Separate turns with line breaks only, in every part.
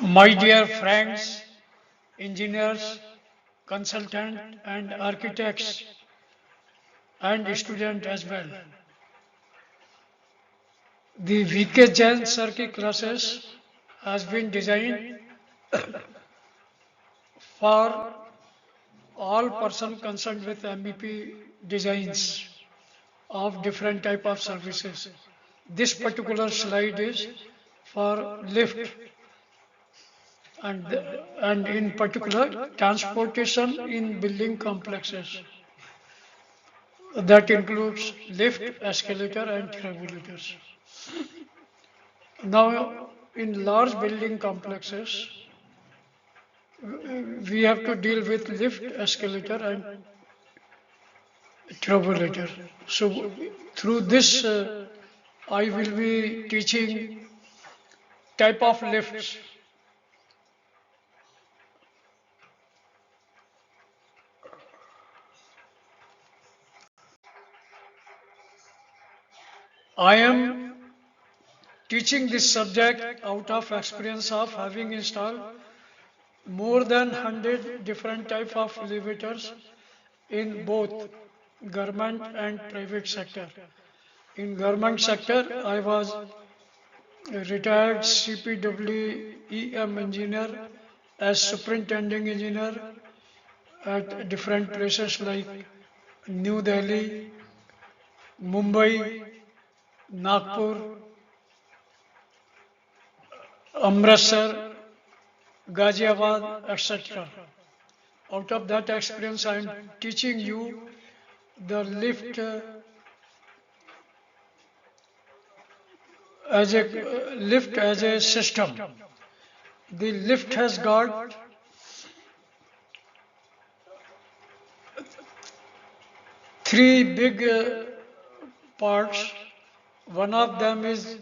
My dear friends, engineers, consultants, and architects, and students as well. The VK Jain circuit classes has been designed for all person concerned with MEP designs of different type of services. This particular slide is for lift and, and in particular transportation in building complexes. That includes lift, escalator and travelators. Now, in large building complexes, we have to deal with lift, escalator and travelator. So through this, I will be teaching type of lifts. I am teaching this subject out of experience of having installed more than 100 different type of elevators in both government and private sector. In government sector, I was a retired CPWEM engineer as superintending engineer at different places like New Delhi, Mumbai, Nagpur, Amritsar, Ghaziabad, etc. Out of that experience, I am teaching you the lift as a system. The lift has got three big parts. One of them is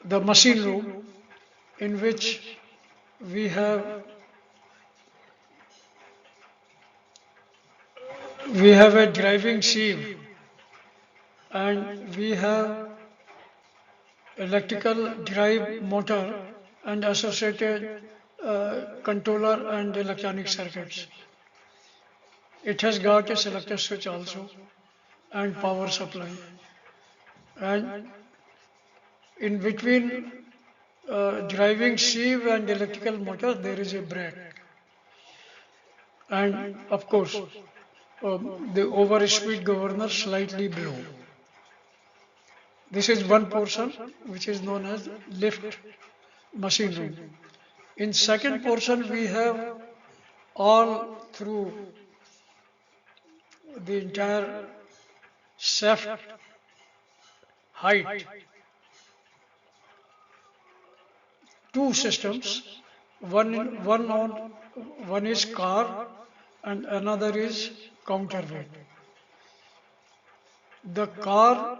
the machine room, in which we have a driving sieve and we have electrical drive motor and associated controller and electronic circuits. It has got a selector switch also and power supply. And in between driving sieve and electrical motor, there is a brake. And of course, the overspeed governor slightly below. This is one portion which is known as lift machine room. In second portion, we have all through the entire shaft height, two systems. One is car and another is counterweight. The car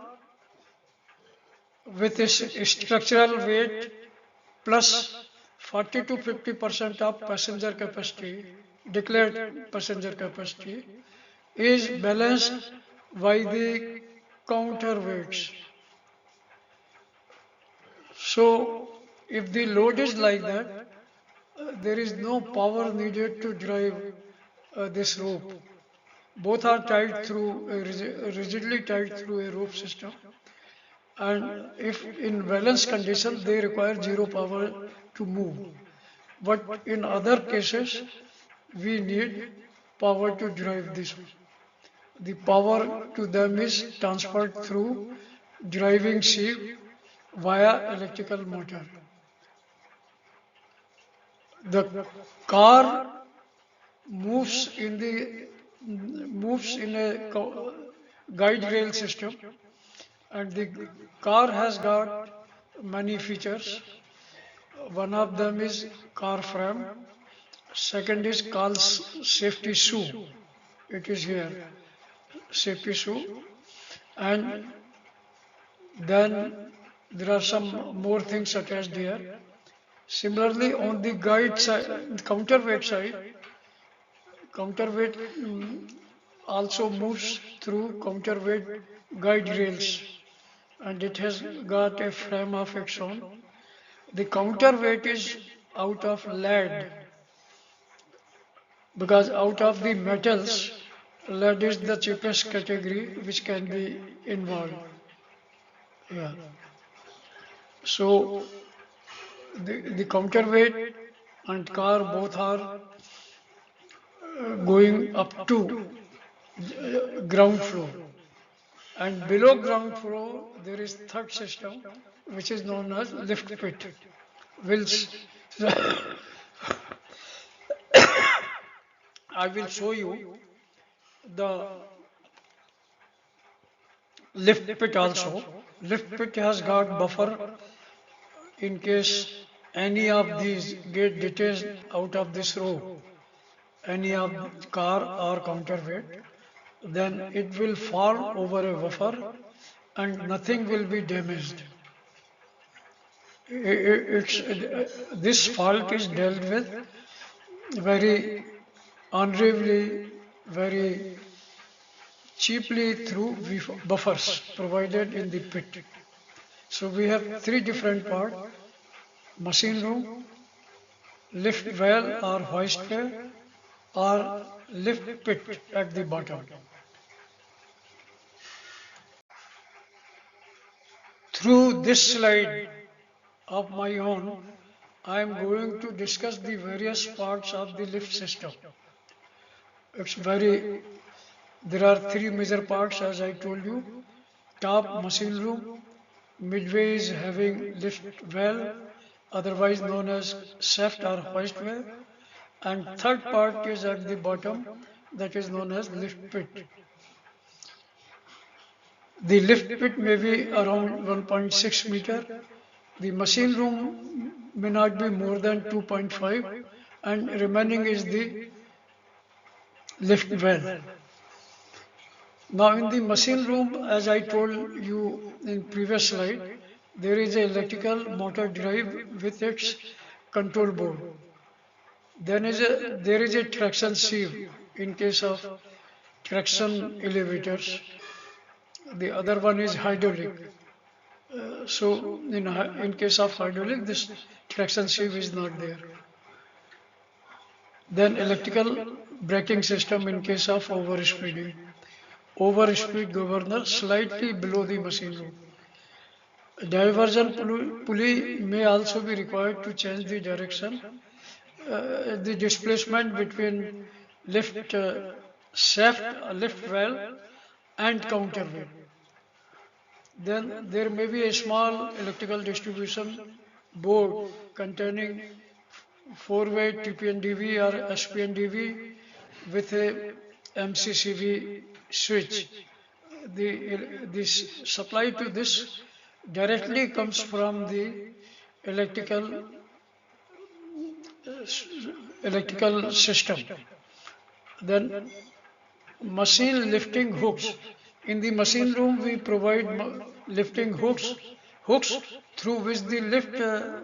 with its structural weight plus 40 to 50% of passenger capacity, declared passenger capacity, is balanced by the counterweights. So, if the load is like that, there is no power needed to drive this rope. Both are tied through, rigidly tied through a rope system. And if in balance condition, they require zero power to move. But in other cases, we need power to drive this. The power to them is transferred through driving sieve via electrical motor. The car moves in a guide rail system, and the car has got many features. One of them is car frame. Second is called safety shoe. It is here, safety shoe. And then there are some more things attached here. Similarly, on the guide side, counterweight also moves through counterweight guide rails, and it has got a frame of its own. The counterweight is out of lead, because out of the metals, lead is the cheapest category which can be involved. Yeah. So the counterweight and car both are going up to ground floor, and below ground floor there is third system which is known as lift pit. Wills. I will show you the lift pit also. Lift pit has got buffer in case any of these get detached out of this row, any of car or counterweight, then it will fall over a buffer and nothing will be damaged. This fault is dealt with very honorably, very cheaply through buffers provided in the pit. So we have three different parts: machine room, lift well or hoist well, or lift pit at the bottom. Through this slide of my own, I am going to discuss the various parts of the lift system. It's very, there are three major parts as I told you. Top machine room, midway is having lift well, otherwise known as shaft or hoist well, and third part is at the bottom, that is known as lift pit. The lift pit may be around 1.6 meter. The machine room may not be more than 2.5, and remaining is the lift well. Now in the machine room, as I told you in previous slide, there is an electrical motor drive with its control board. There is a traction sieve in case of traction elevators. The other one is hydraulic. So in case of hydraulic, this traction sieve is not there. Then electrical braking system in case of overspeeding. Overspeed governor slightly below the machine room. Diversion pulley may also be required to change the direction. The displacement between lift shaft, lift valve and counterweight. Then there may be a small electrical distribution board containing 4-way TPNDV or SPNDV with a MCCV switch. This supply to this directly comes from the electrical electrical system. Then machine lifting hooks. In the machine room, we provide lifting hooks through which the lift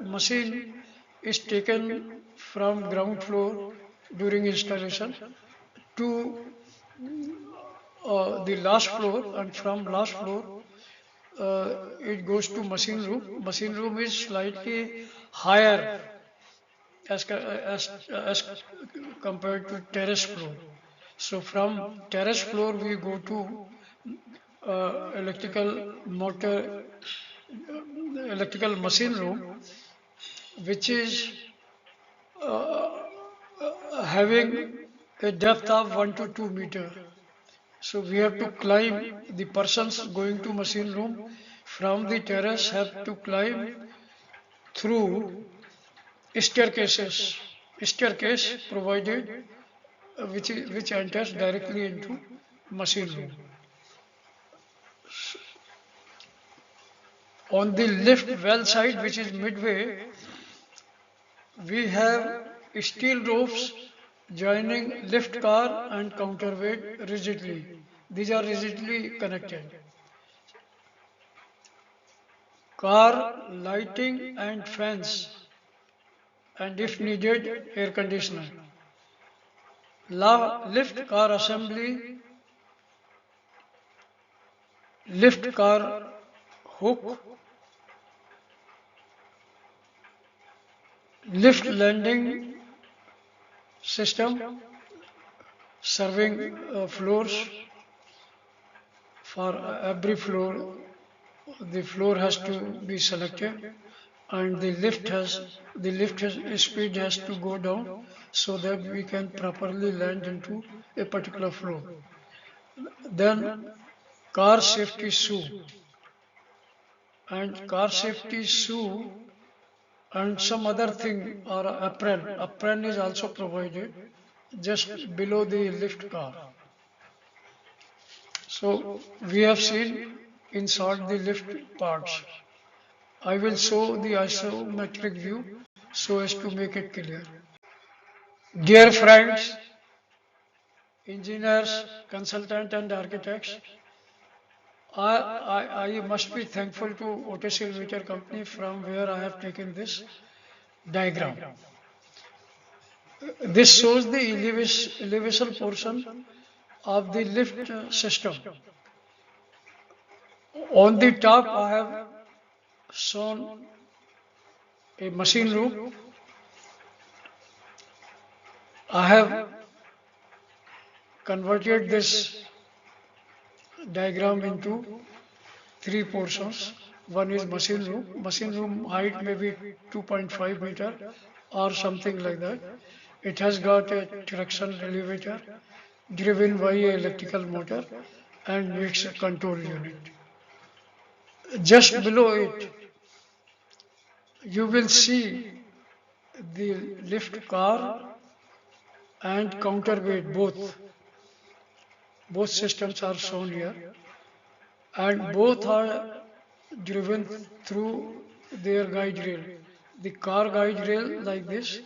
machine is taken from ground floor during installation to the last floor, and from last floor it goes to machine room. Machine room is slightly higher as compared to terrace floor. So from terrace floor we go to electrical motor, electrical machine room, which is having a depth of 1 to 2 meter. So we have to climb, the persons going to machine room from the terrace have to climb through staircase provided which enters directly into machine room. On the lift well side, which is midway, we have steel ropes joining lift car and counterweight rigidly. These are rigidly connected. Car lighting and fans, and if needed, air conditioner. Lift car assembly, lift car hook, lift landing system serving floors. For every floor, the floor has to be selected, and the lift speed has to go down so that we can properly land into a particular floor. Then car safety shoe, and car safety shoe and some other thing or apron. Apron is also provided just below the lift car. So we have seen in short the lift parts. I will show the isometric view so as to make it clear. Dear friends, engineers, consultants and architects, I must be thankful to OTC Elevator Company from where I have taken this diagram. This shows the elevation portion of the lift system. On the top, I have shown a machine room. I have converted this diagram into three portions. One is machine room. Machine room height may be 2.5 meter or something like that. It has got a traction elevator driven by an electrical motor and its control unit. Just below it, you will see the lift car and counterweight both systems are shown here, and both are driven through their guide rail. The car guide rail like this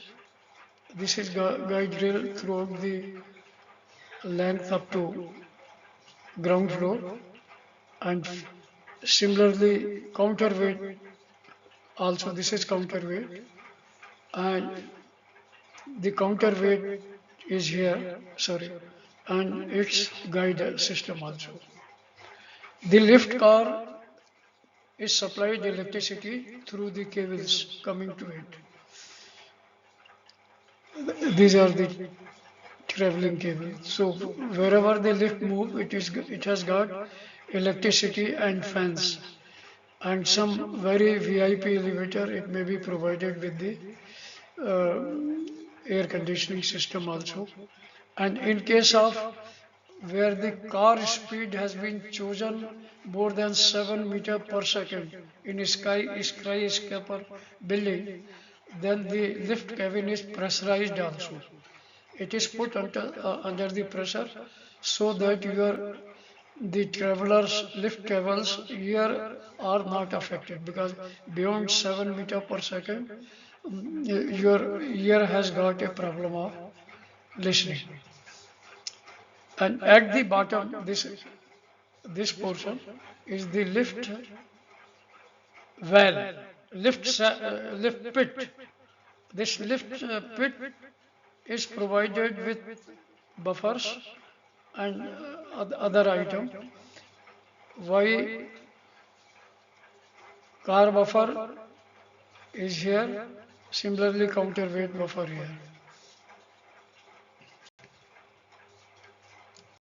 is guide rail throughout the length up to ground floor, and similarly counterweight also, this is counterweight, and the counterweight is here, sorry, and its guide system also. The lift car is supplied electricity through the cables coming to it. These are the traveling cables. So wherever the lift move, it has got electricity and fans, and some very VIP elevator. It may be provided with the air conditioning system also. And in case of where the car speed has been chosen more than 7 meter per second in a skyscraper building, then the lift cabin is pressurized also. It is put under the pressure so that the travelers lift cables here are not affected, because beyond 7 meter per second your ear has got a problem of listening. And at the bottom, this portion is the lift well, lift pit. This lift pit is provided with buffers and other item. Why car buffer is here? Similarly, counterweight buffer here.